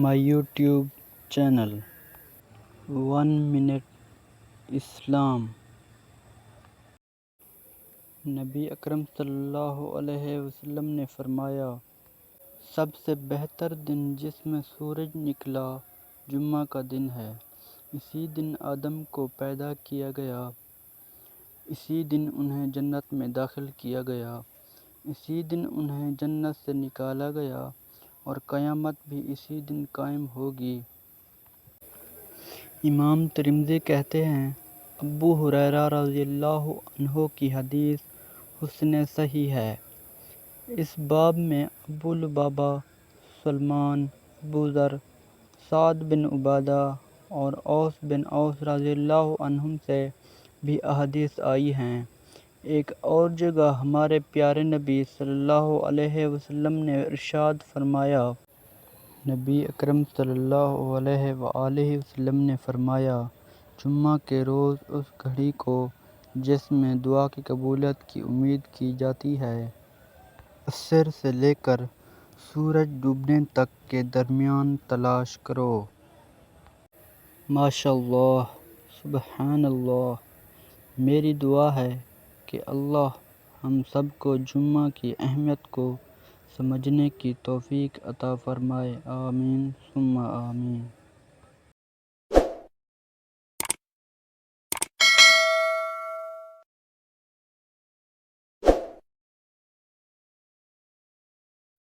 my YouTube channel 1 Minute Islam۔ نبی اکرم صلی اللہ علیہ وسلم نے فرمایا، سب سے بہتر دن جس میں سورج نکلا جمعہ کا دن ہے۔ اسی دن آدم کو پیدا کیا گیا، اسی دن انہیں جنت میں داخل کیا گیا، اسی دن انہیں جنت سے نکالا گیا، اور قیامت بھی اسی دن قائم ہوگی۔ امام ترمذی کہتے ہیں، ابو ہریرہ رضی اللہ عنہ کی حدیث حسن صحیح ہے۔ اس باب میں ابو لبابہ، سلمان، ابو ذر، سعد بن عبادہ اور اوس بن اوس رضی اللہ عنہم سے بھی احادیث آئی ہیں۔ ایک اور جگہ ہمارے پیارے نبی صلی اللہ علیہ وسلم نے ارشاد فرمایا، نبی اکرم صلی اللہ علیہ وآلہ وسلم نے فرمایا، جمعہ کے روز اس گھڑی کو جس میں دعا کی قبولیت کی امید کی جاتی ہے، عصر سے لے کر سورج ڈوبنے تک کے درمیان تلاش کرو۔ ماشاءاللہ، سبحان اللہ۔ میری دعا ہے کہ اللہ ہم سب کو جمعہ کی اہمیت کو سمجھنے کی توفیق عطا فرمائے۔ آمین ثم آمین۔